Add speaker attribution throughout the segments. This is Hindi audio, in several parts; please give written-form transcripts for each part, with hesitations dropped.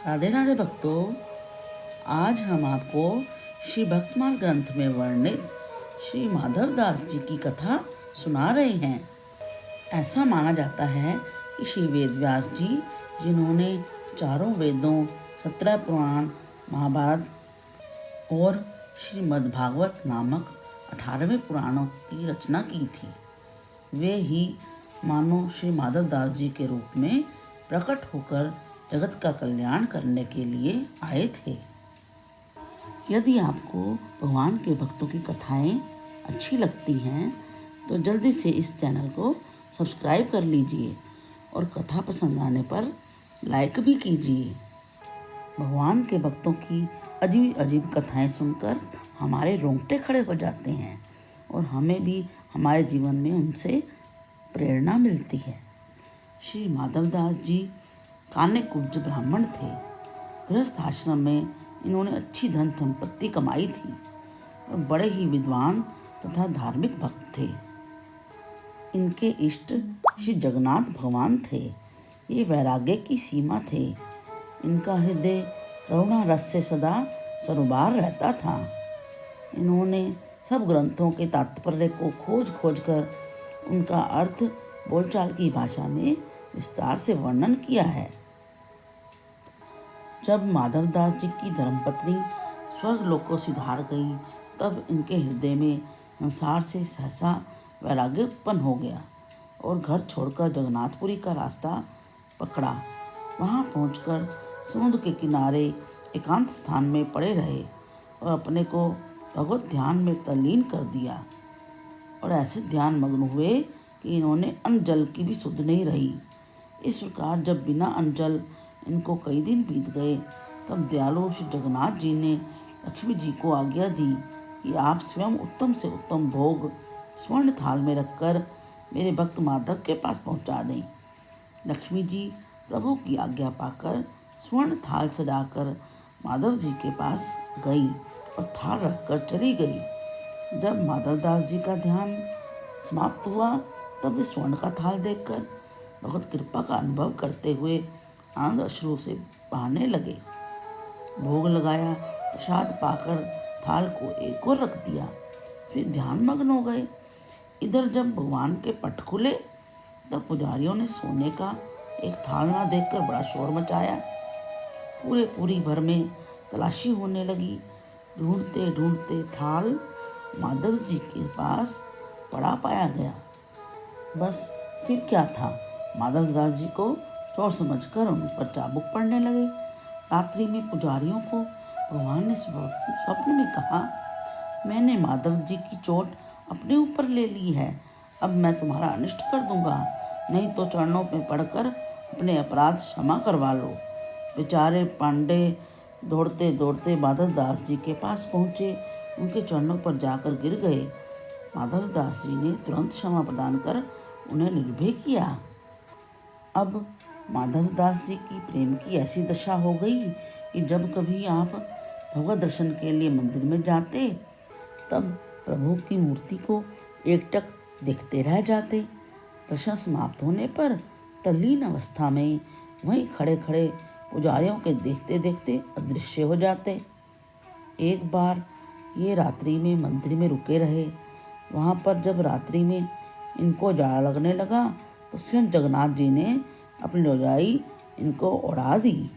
Speaker 1: राधे राधे भक्तों, आज हम आपको श्री भक्तमाल ग्रंथ में वर्णित श्री माधव दास जी की कथा सुना रहे हैं। ऐसा माना जाता है कि श्री वेदव्यास जी, जिन्होंने चारों वेदों, 17 पुराण, महाभारत और श्रीमद्भागवत नामक 18वें पुराणों की रचना की थी, वे ही मानो श्री माधव दास जी के रूप में प्रकट होकर जगत का कल्याण करने के लिए आए थे। यदि आपको भगवान के भक्तों की कथाएं अच्छी लगती हैं तो जल्दी से इस चैनल को सब्सक्राइब कर लीजिए और कथा पसंद आने पर लाइक भी कीजिए। भगवान के भक्तों की अजीब अजीब कथाएं सुनकर हमारे रोंगटे खड़े हो जाते हैं और हमें भी हमारे जीवन में उनसे प्रेरणा मिलती है। श्री माधव दास जी कान्य कुब्ज ब्राह्मण थे। गृहस्थ आश्रम में इन्होंने अच्छी धन संपत्ति कमाई थी और बड़े ही विद्वान तथा धार्मिक भक्त थे। इनके इष्ट श्री जगन्नाथ भगवान थे। ये वैराग्य की सीमा थे। इनका हृदय करुणा रस से सदा सरोबार रहता था। इन्होंने सब ग्रंथों के तात्पर्य को खोज खोज कर उनका अर्थ बोलचाल की भाषा में विस्तार से वर्णन किया है। जब माधव दास जी की धर्मपत्नी स्वर्ग लोक को सिधार गई, तब इनके हृदय में संसार से सहसा वैराग्य उत्पन्न हो गया और घर छोड़कर जगन्नाथपुरी का रास्ता पकड़ा। वहां पहुंचकर समुद्र के किनारे एकांत स्थान में पड़े रहे और अपने को भगवत ध्यान में तल्लीन कर दिया और ऐसे ध्यान मग्न हुए कि इन्होंने अन्न जल की भी सुध नहीं रही। इस प्रकार जब बिना अन्न जल इनको कई दिन बीत गए, तब दयालु श्री जगन्नाथ जी ने लक्ष्मी जी को आज्ञा दी कि आप स्वयं उत्तम से उत्तम भोग स्वर्ण थाल में रखकर मेरे भक्त माधव के पास पहुंचा दें। लक्ष्मी जी प्रभु की आज्ञा पाकर स्वर्ण थाल सजाकर माधव जी के पास गई और थाल रखकर चली गई। जब माधव दास जी का ध्यान समाप्त हुआ, तब वे स्वर्ण का थाल देखकर भगवत कृपा का अनुभव करते हुए आनंद अश्रु से बहाने लगे। भोग लगाया, प्रसाद पाकर थाल को एक ओर रख दिया, फिर ध्यान मग्न हो गए। इधर जब भगवान के पट खुले, तब पुजारियों ने सोने का एक थाल ना देखकर बड़ा शोर मचाया। पूरी भर में तलाशी होने लगी। ढूंढते ढूंढते थाल माधव जी के पास पड़ा पाया गया। बस फिर क्या था, माधव दास जी को चोर समझकर उन पर चाबुक पड़ने लगे। रात्रि में पुजारियों को भगवान ने स्वप्न में कहा, मैंने माधव जी की चोट अपने ऊपर ले ली है। अब मैं तुम्हारा अनिष्ट कर दूंगा, नहीं तो चरणों में पड़कर अपने अपराध क्षमा करवा लो। बेचारे पांडे दौड़ते दौड़ते माधव दास जी के पास पहुँचे, उनके चरणों पर जाकर गिर गए। माधव दास जी ने तुरंत क्षमा प्रदान कर उन्हें निर्भय किया। अब माधव दास जी की प्रेम की ऐसी दशा हो गई कि जब कभी आप भगवत दर्शन के लिए मंदिर में जाते, तब प्रभु की मूर्ति को एकटक देखते रह जाते। दर्शन समाप्त होने पर तल्लीन अवस्था में वहीं खड़े खड़े पुजारियों के देखते देखते अदृश्य हो जाते। एक बार ये रात्रि में मंदिर में रुके रहे। वहाँ पर जब रात्रि में इनको जाड़ा लगने लगा, तो स्वयं जगन्नाथ जी ने अपनी रजाई इनको उड़ा दी।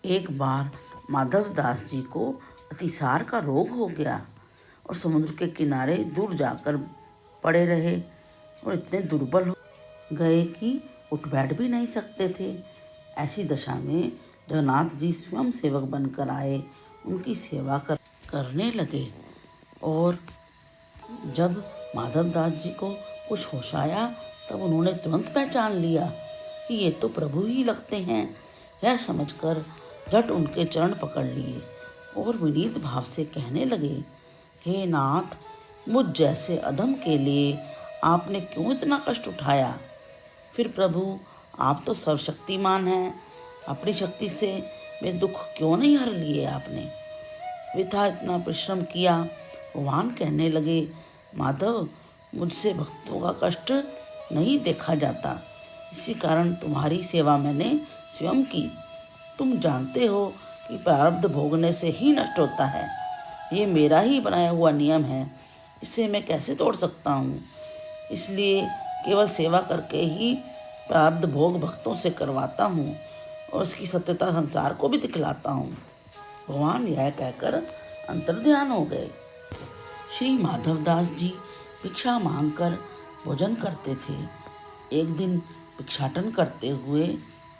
Speaker 1: एक बार माधव दास जी को अतिसार का रोग हो गया और समुद्र के किनारे दूर जाकर पड़े रहे और इतने दुर्बल हो गए कि उठ बैठ भी नहीं सकते थे। ऐसी दशा में जगन्नाथ जी स्वयं सेवक बनकर आए, उनकी सेवा करने लगे। और जब माधव दास जी को कुछ होश आया, तब उन्होंने तुरंत पहचान लिया कि ये तो प्रभु ही लगते हैं। यह समझकर झट उनके चरण पकड़ लिए और विनीत भाव से कहने लगे, हे नाथ, मुझ जैसे अधम के लिए आपने क्यों इतना कष्ट उठाया? फिर प्रभु, आप तो सर्वशक्तिमान हैं, अपनी शक्ति से मेरे दुख क्यों नहीं हर लिए आपने? वृथा इतना परिश्रम किया। भगवान कहने लगे, माधव, मुझसे भक्तों का कष्ट नहीं देखा जाता, इसी कारण तुम्हारी सेवा मैंने स्वयं की। तुम जानते हो कि प्रारब्ध भोगने से ही नष्ट होता है। ये मेरा ही बनाया हुआ नियम है, इसे मैं कैसे तोड़ सकता हूँ। इसलिए केवल सेवा करके ही प्रारब्ध भोग भक्तों से करवाता हूँ और उसकी सत्यता संसार को भी दिखलाता हूँ। भगवान यह कहकर अंतर्ध्यान हो गए। श्री माधवदास जी भिक्षा मांगकर भोजन करते थे। एक दिन भिक्षाटन करते हुए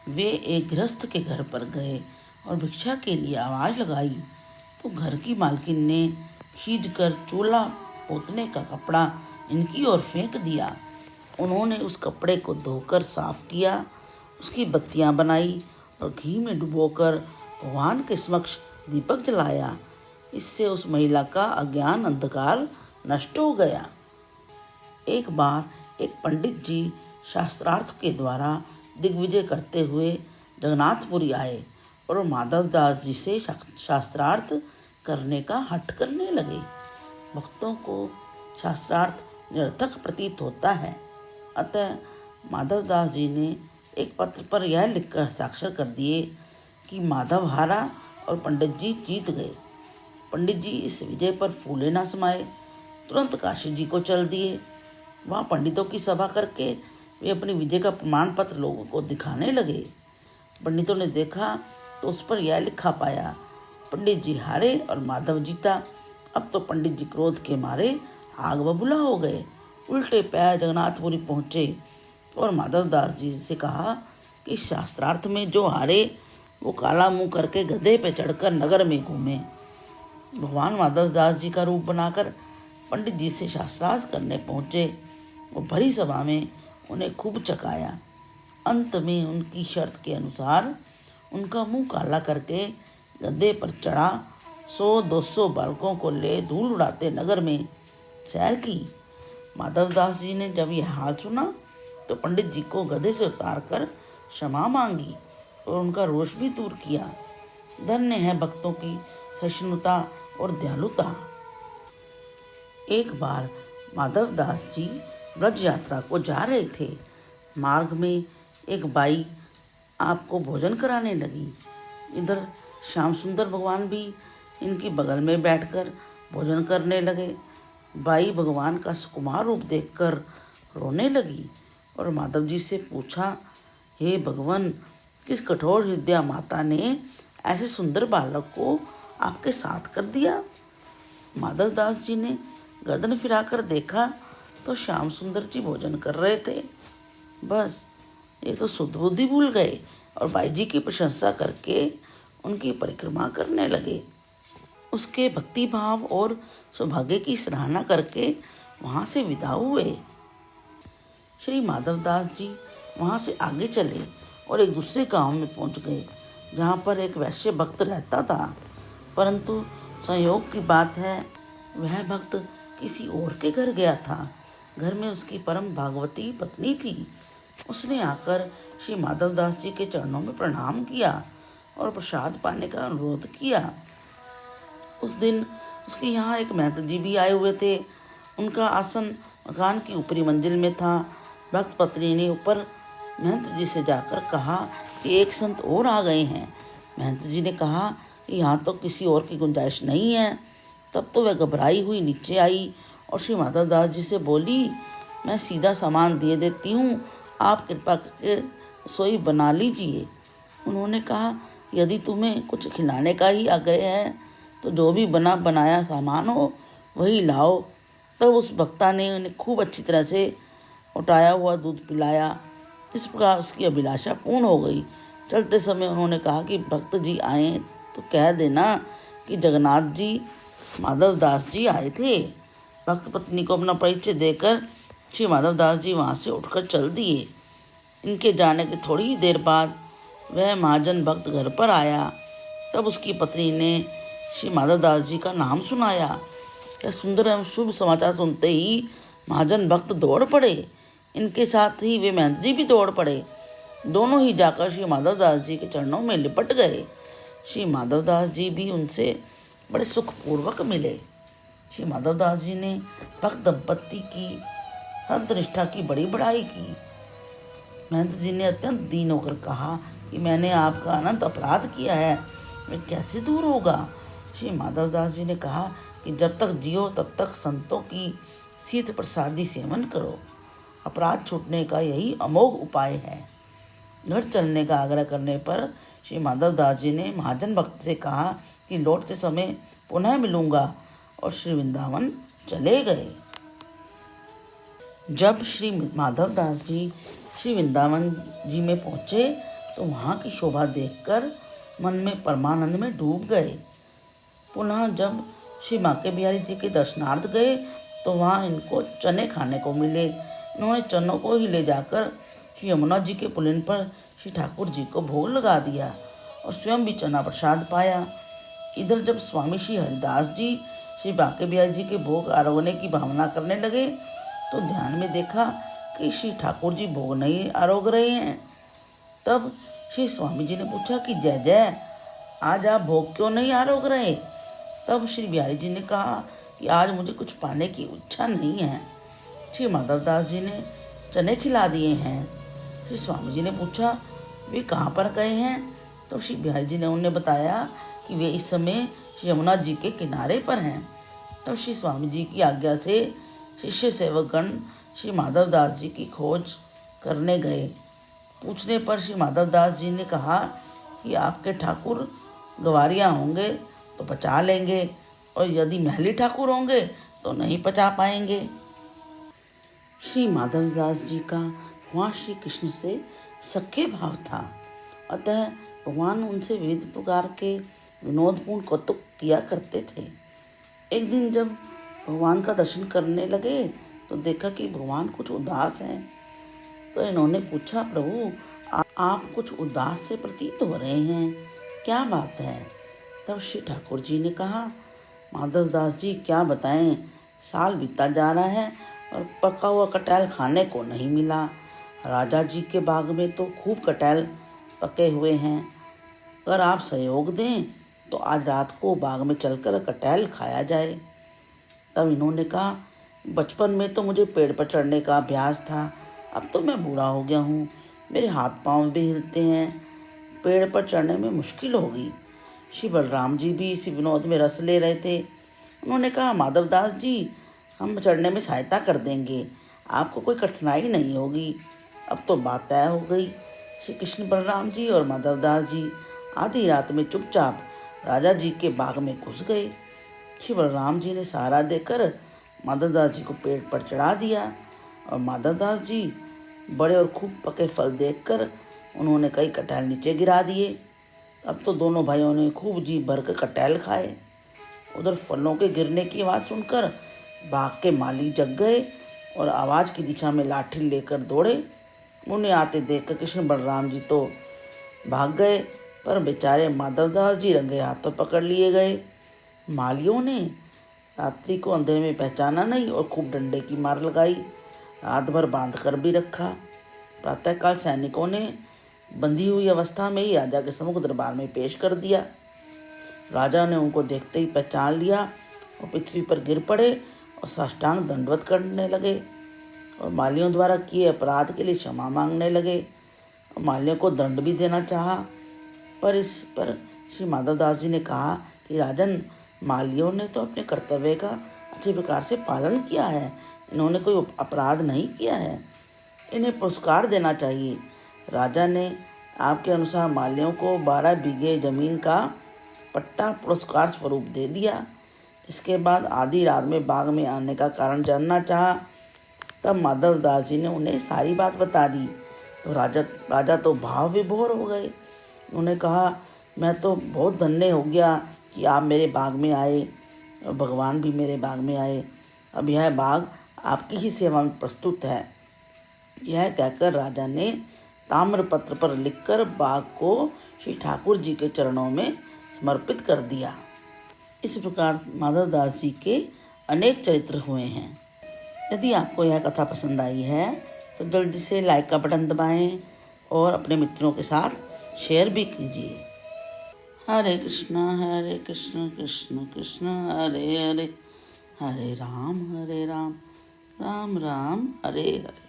Speaker 1: वे एक गृहस्थ के घर पर गए और भिक्षा के लिए आवाज़ लगाई तो घर की मालकिन ने खींचकर चूल्हा पोतने का कपड़ा इनकी ओर फेंक दिया। उन्होंने उस कपड़े को धोकर साफ किया, उसकी बत्तियां बनाई और घी में डुबोकर भगवान के समक्ष दीपक जलाया। इससे उस महिला का अज्ञान अंधकार नष्ट हो गया। एक बार एक पंडित जी शास्त्रार्थ के द्वारा दिग्विजय करते हुए जगन्नाथपुरी आए और माधवदास जी से शास्त्रार्थ करने का हठ करने लगे। भक्तों को शास्त्रार्थ निरर्थक प्रतीत होता है, अतः माधवदास जी ने एक पत्र पर यह लिखकर हस्ताक्षर कर दिए कि माधव हारा और पंडित जी जीत गए। पंडित जी इस विजय पर फूले ना समाये, तुरंत काशी जी को चल दिए। वहाँ पंडितों की सभा करके वे अपनी विजय का प्रमाण पत्र लोगों को दिखाने लगे। पंडितों ने देखा तो उस पर यह लिखा पाया, पंडित जी हारे और माधव जीता। अब तो पंडित जी क्रोध के मारे आग बबूला हो गए, उल्टे पैर जगन्नाथपुरी पहुँचे और माधवदास जी से कहा कि शास्त्रार्थ में जो हारे वो काला मुंह करके गधे पे चढ़कर नगर में घूमे। भगवान माधवदास जी का रूप बनाकर पंडित जी से शास्त्रार्थ करने पहुँचे। वो भरी सभा में उन्हें खूब चकाया। अंत में उनकी शर्त के अनुसार उनका मुंह काला करके गद्दे पर चढ़ा 100-200 बालकों को ले धूल उड़ाते नगर में सैर की। माधवदास जी ने जब यह हाल सुना तो पंडित जी को गधे से उतारकर क्षमा मांगी और उनका रोष भी दूर किया। धन्य है भक्तों की सहिष्णुता और दयालुता। एक बार माधवदास जी ब्रज यात्रा को जा रहे थे। मार्ग में एक बाई आपको भोजन कराने लगी। इधर श्याम सुंदर भगवान भी इनकी बगल में बैठकर भोजन करने लगे। बाई भगवान का सुकुमार रूप देखकर रोने लगी और माधव जी से पूछा, हे भगवान, किस कठोर हृदया माता ने ऐसे सुंदर बालक को आपके साथ कर दिया। माधवदास जी ने गर्दन फिराकर देखा तो श्याम सुंदर जी भोजन कर रहे थे। बस ये तो शुद्ध बुद्धि भूल गए और बाई जी की प्रशंसा करके उनकी परिक्रमा करने लगे। उसके भक्ति भाव और सौभाग्य की सराहना करके वहाँ से विदा हुए। श्री माधवदास जी वहाँ से आगे चले और एक दूसरे गांव में पहुँच गए जहाँ पर एक वैश्य भक्त रहता था। परंतु संयोग की बात है, वह भक्त किसी और के घर गया था। घर में उसकी परम भागवती पत्नी थी। उसने आकर श्री माधवदास जी के चरणों में प्रणाम किया और प्रसाद पाने का अनुरोध किया। उस दिन उसके यहाँ एक महंत जी भी आए हुए थे। उनका आसन मकान की ऊपरी मंजिल में था। भक्त पत्नी ने ऊपर महंत जी से जाकर कहा कि एक संत और आ गए हैं। महंत जी ने कहा कि यहाँ तो किसी और की गुंजाइश नहीं है। तब तो वह घबराई हुई नीचे आई और श्री माधवदास जी से बोली, मैं सीधा सामान दे देती हूँ, आप कृपा करके रसोई बना लीजिए। उन्होंने कहा, यदि तुम्हें कुछ खिलाने का ही आग्रह है तो जो भी बना बनाया सामान हो वही लाओ। तब उस भक्ता ने उन्हें खूब अच्छी तरह से उटाया हुआ दूध पिलाया। इस प्रकार उसकी अभिलाषा पूर्ण हो गई। चलते समय उन्होंने कहा कि भक्त जी आए तो कह देना कि जगन्नाथ जी माधवदास जी आए थे। भक्त पत्नी को अपना परिचय देकर श्री माधवदास जी वहाँ से उठकर चल दिए। इनके जाने के थोड़ी ही देर बाद वह महाजन भक्त घर पर आया। तब उसकी पत्नी ने श्री माधवदास जी का नाम सुनाया। यह सुंदर एवं शुभ समाचार सुनते ही महाजन भक्त दौड़ पड़े। इनके साथ ही वे महंत जी भी दौड़ पड़े। दोनों ही जाकर श्री माधवदास जी के चरणों में लिपट गए। श्री माधवदास जी भी उनसे बड़े सुखपूर्वक मिले। श्री माधवदास जी ने भक्त दंपत्ति की संत निष्ठा की बड़ी बड़ाई की। महंत जी ने अत्यंत दीन होकर कहा कि मैंने आपका अनंत अपराध किया है, मैं कैसे दूर होगा। श्री माधवदास जी ने कहा कि जब तक जियो तब तक संतों की शीत प्रसादी सेवन करो, अपराध छूटने का यही अमोघ उपाय है। घर चलने का आग्रह करने पर श्री माधवदास जी ने महाजन भक्त से कहा कि लौटते समय पुनः मिलूंगा, और श्री वृंदावन चले गए। जब श्री माधवदास जी श्री वृंदावन जी में पहुँचे तो वहाँ की शोभा देखकर मन में परमानंद में डूब गए। पुनः जब श्री बांके बिहारी जी के दर्शनार्थ गए तो वहाँ इनको चने खाने को मिले। इन्होंने चनों को ही ले जाकर श्री यमुना जी के पुलिन पर श्री ठाकुर जी को भोग लगा दिया और स्वयं भी चना प्रसाद पाया। इधर जब स्वामी श्री हरिदास जी श्री बांके बिहारी जी के भोग आरोगने की भावना करने लगे तो ध्यान में देखा कि श्री ठाकुर जी भोग नहीं आरोग रहे हैं। तब श्री स्वामी जी ने पूछा कि जय जय, आज आप भोग क्यों नहीं आरोग रहे। तब श्री बिहारी जी ने कहा कि आज मुझे कुछ पाने की इच्छा नहीं है। श्री माधवदास जी ने चने खिला दिए हैं। श्री स्वामी जी ने पूछा वे कहाँ पर गए हैं। तो श्री बिहारी जी ने उन्हें बताया कि वे इस समय श्री यमुना जी के किनारे पर हैं। तब श्री स्वामी जी की आज्ञा से शिष्य सेवकगण श्री माधवदास जी की खोज करने गए। पूछने पर श्री माधवदास जी ने कहा कि आपके ठाकुर गवारियाँ होंगे तो पचा लेंगे, और यदि महली ठाकुर होंगे तो नहीं पचा पाएंगे। श्री माधवदास जी का भगवान श्री कृष्ण से सख्य भाव था, अतः भगवान उनसे विविध प्रकार के विनोदपूर्ण कौतुक किया करते थे। एक दिन जब भगवान का दर्शन करने लगे तो देखा कि भगवान कुछ उदास हैं। तो इन्होंने पूछा, प्रभु आप कुछ उदास से प्रतीत हो रहे हैं, क्या बात है। तब श्री ठाकुर जी ने कहा, माधवदास जी क्या बताएं, साल बीता जा रहा है और पका हुआ कटहल खाने को नहीं मिला। राजा जी के बाग में तो खूब कटहल पके हुए हैं, अगर आप सहयोग दें तो आज रात को बाग में चलकर कटहल खाया जाए। तब इन्होंने कहा, बचपन में तो मुझे पेड़ पर चढ़ने का अभ्यास था, अब तो मैं बूढ़ा हो गया हूँ, मेरे हाथ पांव भी हिलते हैं, पेड़ पर चढ़ने में मुश्किल होगी। श्री बलराम जी भी इसी विनोद में रस ले रहे थे। उन्होंने कहा, माधवदास जी हम चढ़ने में सहायता कर देंगे, आपको कोई कठिनाई नहीं होगी। अब तो बात तय हो गई। श्री कृष्ण बलराम जी और माधवदास जी आधी रात में चुपचाप राजा जी के बाग में घुस गए। श्री बलराम जी ने सहारा देकर माधवदास जी को पेड़ पर चढ़ा दिया, और माधवदास जी बड़े और खूब पके फल देखकर उन्होंने कई कटहल नीचे गिरा दिए। अब तो दोनों भाइयों ने खूब जी भर कर कटहल खाए। उधर फलों के गिरने की आवाज़ सुनकर बाग के माली जग गए और आवाज़ की दिशा में लाठी लेकर दौड़े। उन्हें आते देखकर कृष्ण बलराम जी तो भाग गए, पर बेचारे माधवदास जी रंगे हाथों पकड़ लिए गए। मालियों ने रात्रि को अंधेरे में पहचाना नहीं और खूब डंडे की मार लगाई, रात भर बांध कर भी रखा। प्रातःकाल सैनिकों ने बंधी हुई अवस्था में ही राजा के सम्मुख दरबार में पेश कर दिया। राजा ने उनको देखते ही पहचान लिया और पृथ्वी पर गिर पड़े और साष्टांग दंडवत करने लगे और मालियों द्वारा किए अपराध के लिए क्षमा मांगने लगे और मालियों को दंड भी देना चाहा। पर इस पर श्री माधवदास जी ने कहा कि राजन, मालियों ने तो अपने कर्तव्य का अच्छे प्रकार से पालन किया है, इन्होंने कोई अपराध नहीं किया है, इन्हें पुरस्कार देना चाहिए। राजा ने आपके अनुसार मालियों को 12 बीघे जमीन का पट्टा पुरस्कार स्वरूप दे दिया। इसके बाद आधी रात में बाग में आने का कारण जानना चाहा। तब माधवदास जी ने उन्हें सारी बात बता दी तो राजा तो भाव विभोर हो गए। उन्होंने कहा, मैं तो बहुत धन्य हो गया कि आप मेरे बाग में आए और भगवान भी मेरे बाग में आए। अब यह बाग आपकी ही सेवा में प्रस्तुत है। यह कहकर राजा ने ताम्रपत्र पर लिखकर बाग को श्री ठाकुर जी के चरणों में समर्पित कर दिया। इस प्रकार माधवदास जी के अनेक चरित्र हुए हैं। यदि आपको यह कथा पसंद आई है तो जल्दी से लाइक का बटन दबाएं और अपने मित्रों के साथ शेयर भी कीजिए। हरे कृष्ण कृष्ण कृष्ण हरे हरे, हरे राम राम राम हरे हरे।